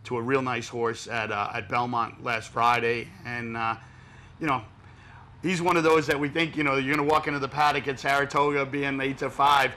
to a real nice horse at Belmont last Friday. And, he's one of those that we think, you're going to walk into the paddock at Saratoga being 8-5,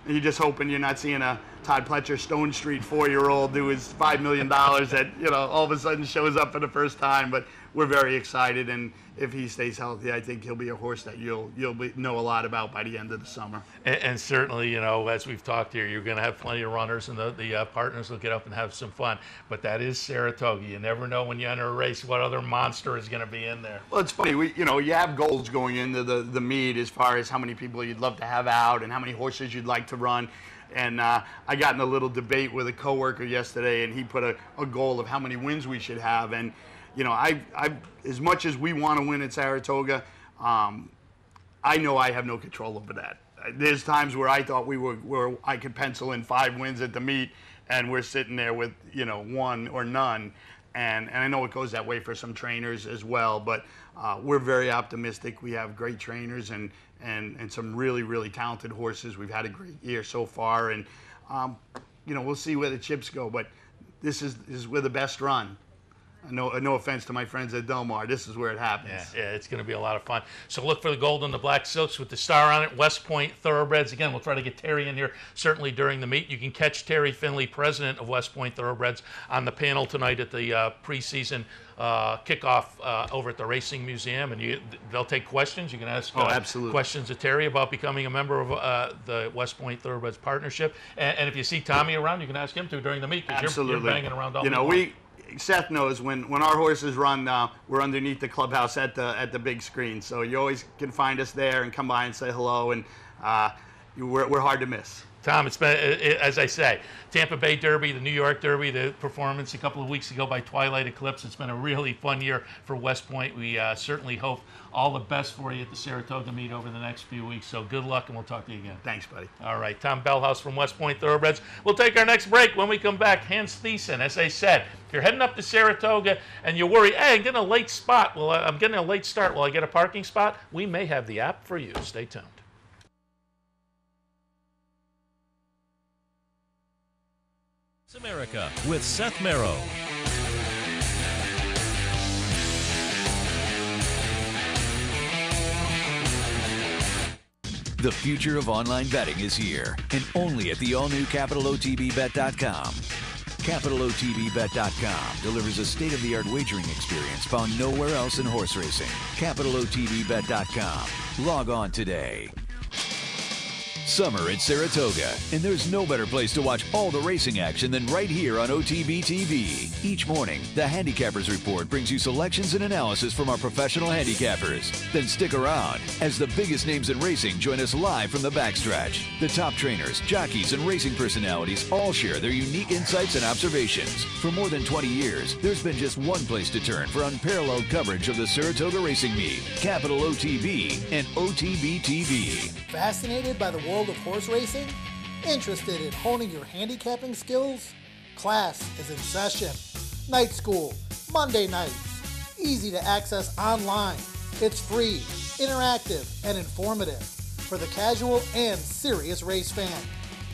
and you're just hoping you're not seeing a Todd Pletcher Stone Street 4-year-old who is $5 million that, all of a sudden shows up for the first time. But we're very excited, and if he stays healthy, I think he'll be a horse that you'll know a lot about by the end of the summer. And certainly, as we've talked here, you're going to have plenty of runners, and the partners will get up and have some fun. But that is Saratoga. You never know when you enter a race what other monster is going to be in there. Well, it's funny. You have goals going into the meet as far as how many people you'd love to have out and how many horses you'd like to run. And I got in a little debate with a coworker yesterday, and he put a goal of how many wins we should have. And I as much as we want to win at Saratoga, I know I have no control over that. There's times where I thought where I could pencil in 5 wins at the meet, and we're sitting there with 1 or none. And I know it goes that way for some trainers as well, but we're very optimistic. We have great trainers and some really, really talented horses. We've had a great year so far, and we'll see where the chips go. But this is where the best run. No offense to my friends at Del Mar. This is where it happens. Yeah, it's going to be a lot of fun. So look for the gold and the black silks with the star on it. West Point Thoroughbreds. Again, we'll try to get Terry in here certainly during the meet. You can catch Terry Finley, president of West Point Thoroughbreds, on the panel tonight at the preseason kickoff over at the Racing Museum, and they'll take questions. You can ask questions of Terry about becoming a member of the West Point Thoroughbreds partnership. And if you see Tommy around, you can ask him to during the meet, because you're banging around all the Seth knows when our horses run, we're underneath the clubhouse at the big screen. So you always can find us there and come by and say hello, and we're hard to miss. Tom, it's been, as I say, Tampa Bay Derby, the New York Derby, the performance a couple of weeks ago by Twilight Eclipse. It's been a really fun year for West Point. We certainly hope all the best for you at the Saratoga meet over the next few weeks. So good luck, and we'll talk to you again. Thanks, buddy. All right, Tom Bellhouse from West Point Thoroughbreds. We'll take our next break. When we come back, Hans Thiessen. As I said, if you're heading up to Saratoga and you worry, hey, I'm getting a late spot. Well, I'm getting a late start. Will I get a parking spot? We may have the app for you. Stay tuned. America with Seth Merrow. The future of online betting is here, and only at the all-new CapitalOTBBet.com. CapitalOTBBet.com delivers a state-of-the-art wagering experience found nowhere else in horse racing. CapitalOTBBet.com. Log on today. Summer at Saratoga, and there's no better place to watch all the racing action than right here on OTB TV. Each morning, the Handicappers Report brings you selections and analysis from our professional handicappers. Then stick around as the biggest names in racing join us live from the backstretch. The top trainers, jockeys, and racing personalities all share their unique insights and observations. For more than 20 years, there's been just one place to turn for unparalleled coverage of the Saratoga Racing Meet: Capital OTB and OTB TV. Fascinated by the world of horse racing? Interested in honing your handicapping skills? Class is in session. Night school, Monday nights. Easy to access online. It's free, interactive, and informative for the casual and serious race fan.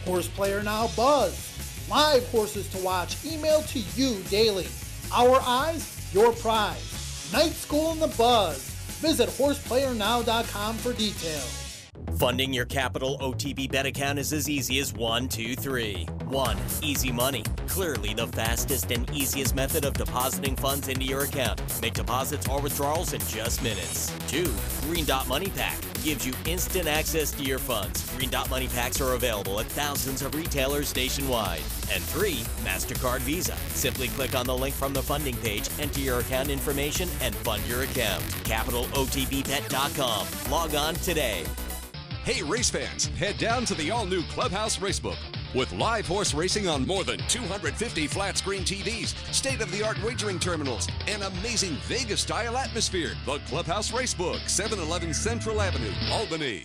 Horse Player Now Buzz. Live horses to watch emailed to you daily. Our eyes, your prize. Night School in the Buzz. Visit horseplayernow.com for details. Funding your Capital OTB bet account is as easy as 1, 2, 3. 1. Easy Money. Clearly the fastest and easiest method of depositing funds into your account. Make deposits or withdrawals in just minutes. 2. Green Dot Money Pack. Gives you instant access to your funds. Green Dot Money Packs are available at thousands of retailers nationwide. And 3. MasterCard Visa. Simply click on the link from the funding page, enter your account information, and fund your account. CapitalOTBBet.com. Log on today. Hey race fans, head down to the all-new Clubhouse Racebook. With live horse racing on more than 250 flat-screen TVs, state-of-the-art wagering terminals, and amazing Vegas-style atmosphere. The Clubhouse Racebook, 711 Central Avenue, Albany.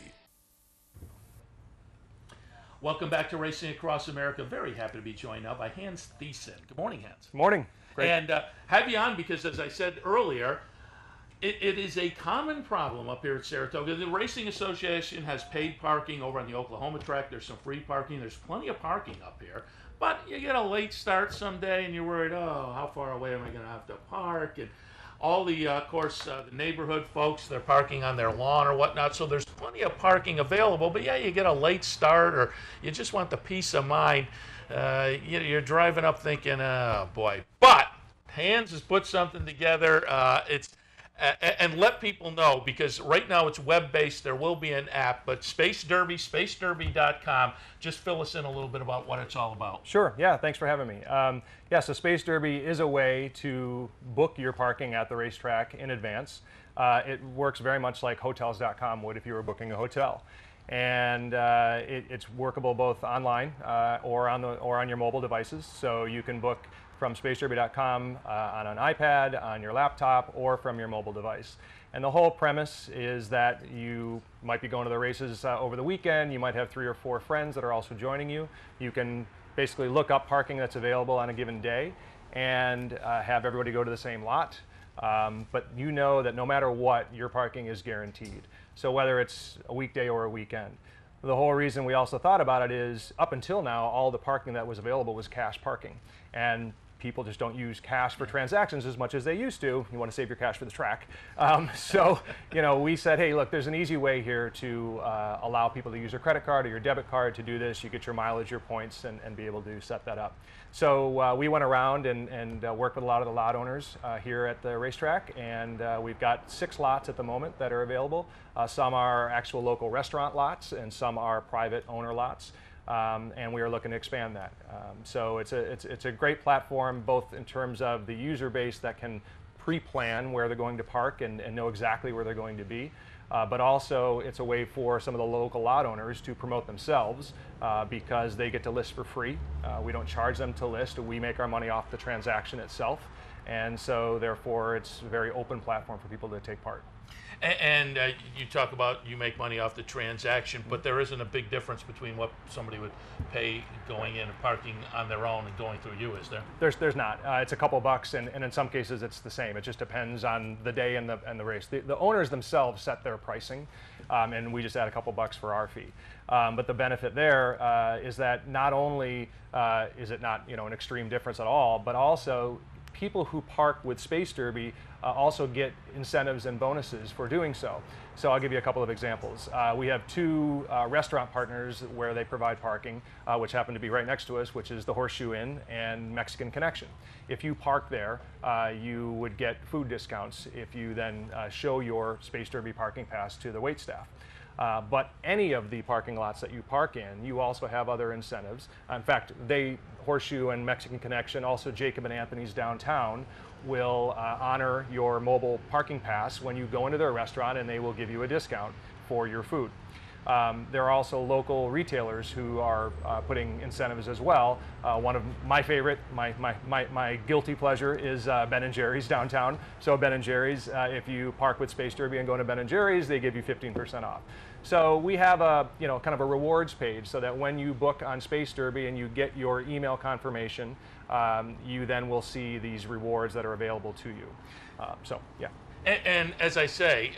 Welcome back to Racing Across America. Very happy to be joined now by Hans Thiessen. Good morning, Hans. Good morning. Great. And have you on because, as I said earlier, it is a common problem up here at Saratoga. The Racing Association has paid parking over on the Oklahoma track. There's some free parking. There's plenty of parking up here. But you get a late start someday and you're worried, oh, how far away am I going to have to park? And all the, of course, the neighborhood folks, they're parking on their lawn or whatnot. So there's plenty of parking available. But yeah, you get a late start or you just want the peace of mind. You're driving up thinking, oh, boy. But Hans has put something together. And let people know, because right now it's web-based. There will be an app, but Space Derby, spacederby.com. Just fill us in a little bit about what it's all about. Sure. Yeah, thanks for having me. So Space Derby is a way to book your parking at the racetrack in advance. It works very much like Hotels.com would if you were booking a hotel. And it's workable both online or on your mobile devices. So you can book from spacederby.com on an iPad, on your laptop, or from your mobile device. And the whole premise is that you might be going to the races over the weekend. You might have 3 or 4 friends that are also joining you. You can basically look up parking that's available on a given day and have everybody go to the same lot. But you know that no matter what, your parking is guaranteed. So whether it's a weekday or a weekend. The whole reason we also thought about it is up until now, all the parking that was available was cash parking. And people just don't use cash for transactions as much as they used to. You want to save your cash for the track. So, you know, we said, hey, look, there's an easy way here to allow people to use your credit card or your debit card to do this. You get your mileage, your points, and be able to set that up. So we went around and worked with a lot of the lot owners here at the racetrack, and we've got 6 lots at the moment that are available. Some are actual local restaurant lots, and some are private owner lots. And we are looking to expand that. So it's a great platform, both in terms of the user base that can pre-plan where they're going to park and know exactly where they're going to be. But also it's a way for some of the local lot owners to promote themselves because they get to list for free. We don't charge them to list. We make our money off the transaction itself. And so therefore it's a very open platform for people to take part. And you talk about you make money off the transaction, but there isn't a big difference between what somebody would pay going in and parking on their own and going through you, is there? There's not. It's a couple bucks, and in some cases it's the same. It just depends on the day and the race. The owners themselves set their pricing, and we just add a couple bucks for our fee. But the benefit there is that not only is it not an extreme difference at all, but also people who park with Space Derby also get incentives and bonuses for doing so. So I'll give you a couple of examples. We have 2 restaurant partners where they provide parking, which happen to be right next to us, which is the Horseshoe Inn and Mexican Connection. If you park there, you would get food discounts if you then show your Space Derby parking pass to the waitstaff. But any of the parking lots that you park in, you also have other incentives. In fact, Horseshoe and Mexican Connection, also Jacob and Anthony's downtown, will honor your mobile parking pass when you go into their restaurant, and they will give you a discount for your food. There are also local retailers who are putting incentives as well. One of my favorite, my guilty pleasure is Ben & Jerry's downtown. So Ben & Jerry's, if you park with Space Derby and go to Ben & Jerry's, they give you 15% off. So we have a kind of a rewards page so that when you book on Space Derby and you get your email confirmation, you then will see these rewards that are available to you. So yeah. And as I say,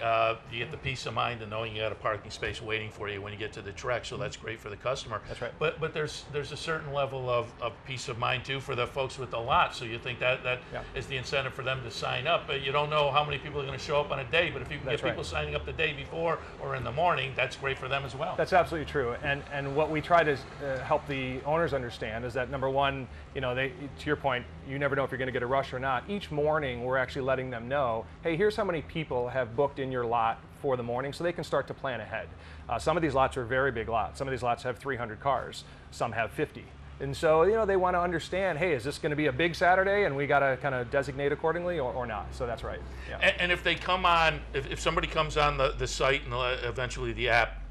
you get the peace of mind of knowing you got a parking space waiting for you when you get to the track, so that's great for the customer. That's right. But there's a certain level of peace of mind too for the folks with the lot. So you think that is the incentive for them to sign up. But you don't know how many people are going to show up on a day. But if you can get people signing up the day before or in the morning, that's great for them as well. That's absolutely true. And what we try to help the owners understand is that, number one, to your point, you never know if you're going to get a rush or not. Each morning, we're actually letting them know, hey, here's how many people have booked in your lot for the morning, so they can start to plan ahead. Some of these lots are very big lots. Some of these lots have 300 cars. Some have 50. And so, they want to understand, hey, is this going to be a big Saturday and we got to kind of designate accordingly or not? So that's right. Yeah. And if they come on, if somebody comes on the site and eventually the app,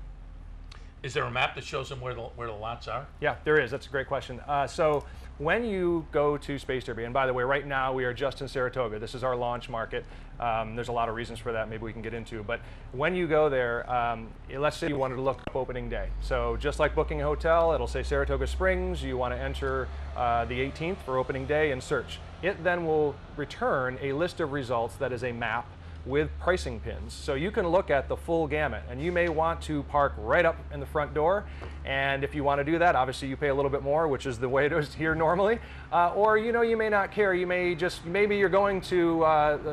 is there a map that shows them where the lots are? Yeah, there is. That's a great question. So when you go to Space Derby, and by the way, right now we are just in Saratoga. This is our launch market. There's a lot of reasons for that maybe we can get into. But when you go there, let's say you wanted to look up opening day. So just like booking a hotel, it'll say Saratoga Springs. You want to enter the 18th for opening day and search. It then will return a list of results that is a map with pricing pins. So you can look at the full gamut, and you may want to park right up in the front door, and if you want to do that, obviously you pay a little bit more, which is the way it is here normally, or you may not care. You may maybe you're going to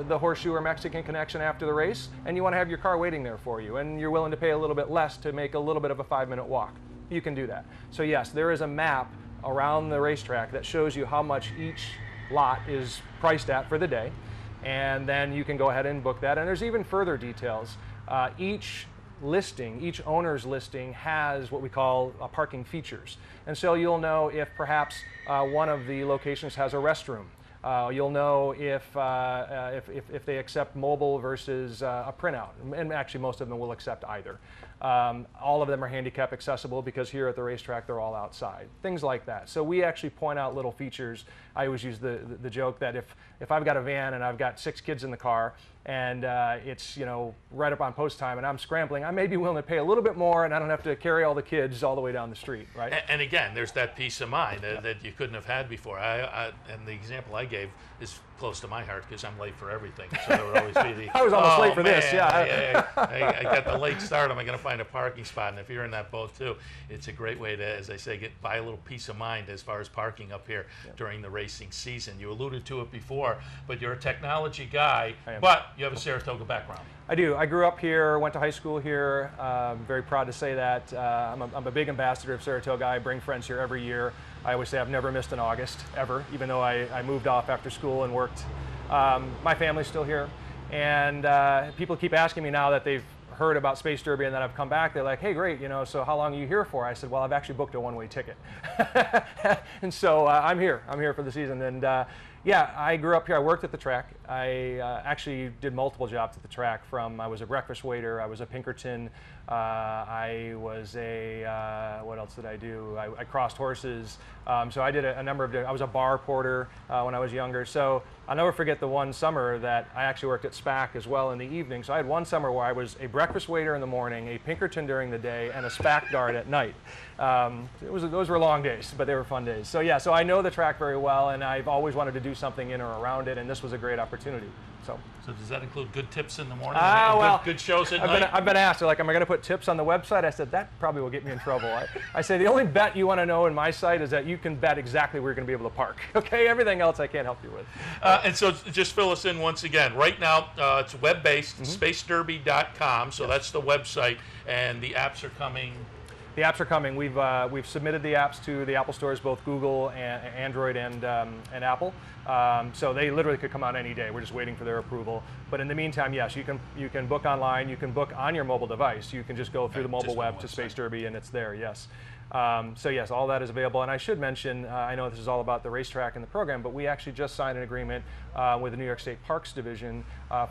the Horseshoe or Mexican Connection after the race, and you want to have your car waiting there for you, and you're willing to pay a little bit less to make a little bit of a 5-minute walk. You can do that. So yes, there is a map around the racetrack that shows you how much each lot is priced at for the day. And then you can go ahead and book that. And there's even further details. Each listing, each owner's listing has what we call parking features. And so you'll know if perhaps one of the locations has a restroom. You'll know if they accept mobile versus a printout. And actually most of them will accept either. All of them are handicap accessible because here at the racetrack they're all outside. Things like that. So we actually point out little features. I always use the joke that if I've got a van and I've got 6 kids in the car and it's right up on post time and I'm scrambling, I may be willing to pay a little bit more and I don't have to carry all the kids all the way down the street, right? And again, there's that peace of mind that you couldn't have had before. And the example I gave is close to my heart because I'm late for everything. So there would always be the I was almost late for this, yeah. I got the late start. Am I going to find find a parking spot. And if you're in that boat too, it's a great way to, as I say, buy a little peace of mind as far as parking up here during the racing season. You alluded to it before, but you're a technology guy, but you have a Saratoga background. I do. I grew up here, went to high school here. I'm very proud to say that. I'm a big ambassador of Saratoga. I bring friends here every year. I always say I've never missed an August, ever, even though I moved off after school and worked. My family's still here. And people keep asking me now that they've heard about Space Derby and then I've come back, they're like, hey, great, so how long are you here for? I said, well, I've actually booked a one-way ticket. And so I'm here for the season. And yeah, I grew up here. I worked at the track. I actually did multiple jobs at the track. I was a breakfast waiter, I was a Pinkerton, I was what else did I do? I crossed horses. So I did a number of different, I was a bar porter when I was younger. So I'll never forget the one summer that I actually worked at SPAC as well in the evening. So I had one summer where I was a breakfast waiter in the morning, a Pinkerton during the day, and a SPAC guard at night. Those were long days, but they were fun days. So yeah, so I know the track very well, and I've always wanted to do something in or around it, and this was a great opportunity. So does that include good tips in the morning? Well, good shows at night? I've been asked, they're like, am I going to put tips on the website? I said, that probably will get me in trouble. I say, the only bet you want to know in my site is that you can bet exactly where you're going to be able to park. Okay, everything else I can't help you with. And so just fill us in once again. Right now, it's web-based, spacederby.com, so that's the website, and the apps are coming. The apps are coming. We've submitted the apps to the Apple stores, both Google and Android and Apple. So they literally could come out any day. We're just waiting for their approval. But in the meantime, yes, you can book online. You can book on your mobile device. You can just go through the mobile web to Space Derby, and it's there. Yes. So yes, all that is available. And I should mention, I know this is all about the racetrack and the program, but we actually just signed an agreement with the New York State Parks Division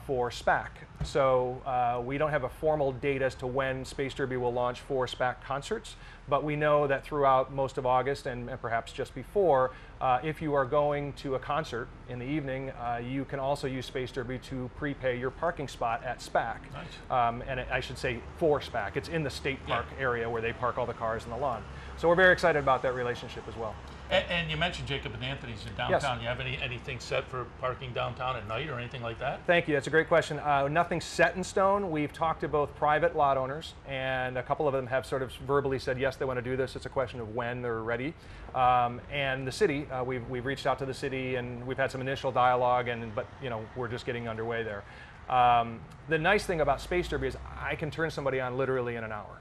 for SPAC. So we don't have a formal date as to when Space Derby will launch for SPAC concerts, but we know that throughout most of August and perhaps just before, if you are going to a concert in the evening, you can also use Space Derby to prepay your parking spot at SPAC. Nice. And I should say for SPAC. It's in the state park area where they park all the cars in the lawn. So we're very excited about that relationship as well. And you mentioned Jacob and Anthony's in downtown. Yes. You have anything set for parking downtown at night or anything like that? Thank you. That's a great question. Nothing set in stone. We've talked to both private lot owners, and a couple of them have sort of verbally said yes, they want to do this. It's a question of when they're ready. And the city, we've reached out to the city, and we've had some initial dialogue, but we're just getting underway there. The nice thing about Space Derby is I can turn somebody on literally in an hour.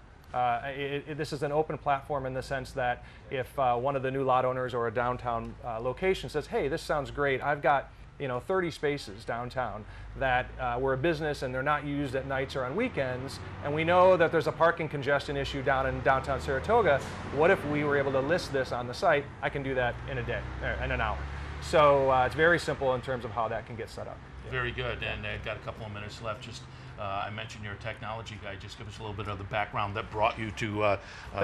This is an open platform in the sense that if one of the new lot owners or a downtown location says, hey, this sounds great, I've got 30 spaces downtown that we're a business and they're not used at nights or on weekends, and we know that there's a parking congestion issue down in downtown Saratoga, what if we were able to list this on the site? I can do that in a day, in an hour. So it's very simple in terms of how that can get set up. Very good, and I've got a couple of minutes left. Just I mentioned you're a technology guy. Just give us a little bit of the background that brought you to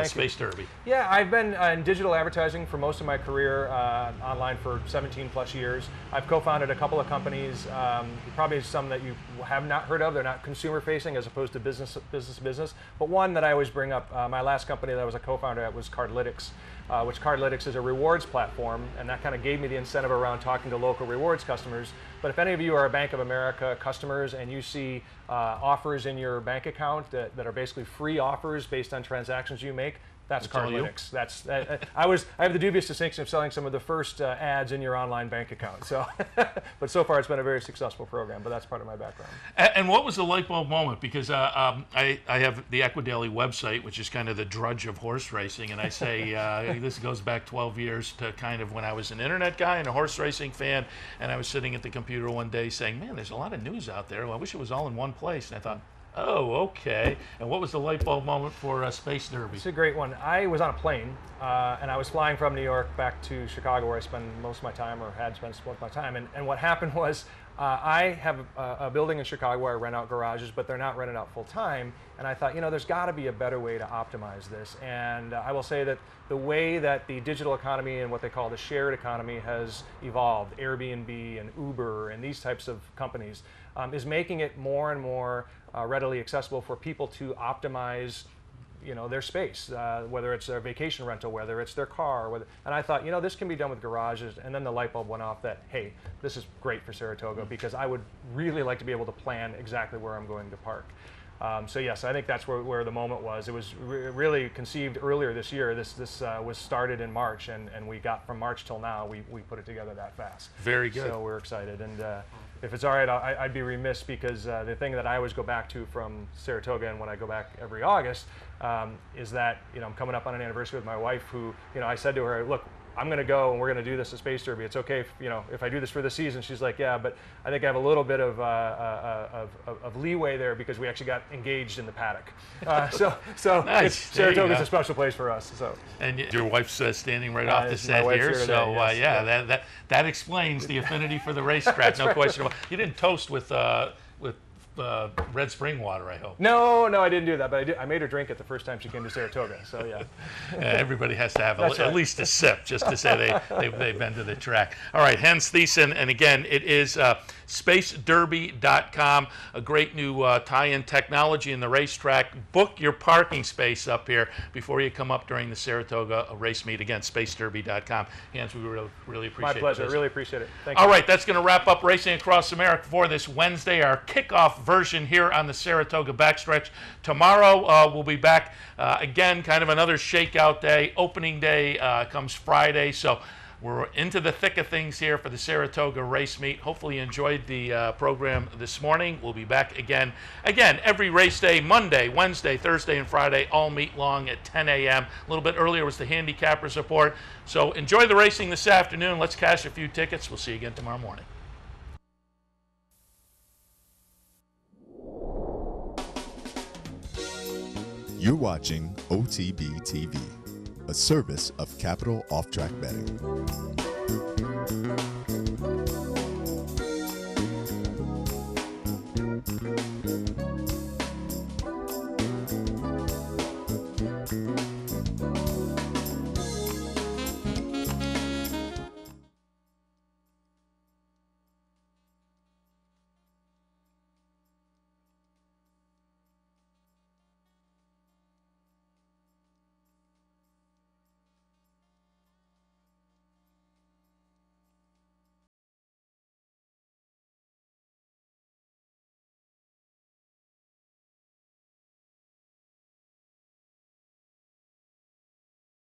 Space Derby. Yeah, I've been in digital advertising for most of my career, online for 17 plus years. I've co-founded a couple of companies, probably some that you have not heard of. They're not consumer facing as opposed to business, but one that I always bring up, my last company that I was a co-founder at was Cardlytics. Which Cardlytics is a rewards platform, and that kind of gave me the incentive around talking to local rewards customers. But if any of you are Bank of America customers and you see offers in your bank account that are basically free offers based on transactions you make, that's Cardlytics. I have the dubious distinction of selling some of the first ads in your online bank account. So, but so far it's been a very successful program. But that's part of my background. And what was the light bulb moment? Because I have the Equidaily website, which is kind of the drudge of horse racing, and I say this goes back 12 years to kind of when I was an internet guy and a horse racing fan, and I was sitting at the computer one day saying, "Man, there's a lot of news out there. Well, I wish it was all in one place." And I thought, oh, okay. And what was the light bulb moment for Space Derby? It's a great one. I was on a plane, and I was flying from New York back to Chicago, where I spend most of my time, or had spent most of my time. And what happened was, I have a building in Chicago where I rent out garages, but they're not rented out full time. And I thought, there's got to be a better way to optimize this. And I will say that the way that the digital economy and what they call the shared economy has evolved, Airbnb and Uber and these types of companies, is making it more and more readily accessible for people to optimize their space, whether it's their vacation rental, whether it's their car. And I thought, this can be done with garages. And then the light bulb went off that, hey, this is great for Saratoga because I would really like to be able to plan exactly where I'm going to park. So yes, I think that's where the moment was. It was really conceived earlier this year. This was started in March, and we got from March till now, we put it together that fast. Very good. So we're excited. And if it's all right, I'd be remiss because the thing that I always go back to from Saratoga, and when I go back every August, is that I'm coming up on an anniversary with my wife, who I said to her, look, I'm going to go and we're going to do this at Space Derby. It's okay if I do this for the season. She's like, yeah, but I think I have a little bit of leeway there because we actually got engaged in the paddock. So nice. Saratoga's a special place for us. So. And your wife's standing right off the set here, so yes. Yeah, that explains the affinity for the racetrack. No question about it. You didn't toast with Red Spring water, I hope. No, I didn't do that, but I made her drink it the first time she came to Saratoga. So yeah. Everybody has to have at least a sip just to say they've been to the track. All right, Hens Thiessen, and again, it is SpaceDerby.com, a great new tie-in technology in the racetrack. Book your parking space up here before you come up during the Saratoga race meet. Again, SpaceDerby.com. Hans, we really appreciate it. My pleasure. Really appreciate it. Thank you. All right, that's going to wrap up Racing Across America for this Wednesday, our kickoff version here on the Saratoga backstretch. Tomorrow we'll be back again, kind of another shakeout day. Opening day comes Friday, so we're into the thick of things here for the Saratoga race meet. Hopefully you enjoyed the program this morning. We'll be back again every race day, Monday, Wednesday, Thursday, and Friday, all meet long at 10 a.m. A little bit earlier was the Handicappers Report. So enjoy the racing this afternoon. Let's cash a few tickets. We'll see you again tomorrow morning. You're watching OTB TV, a service of Capital Off-Track Betting.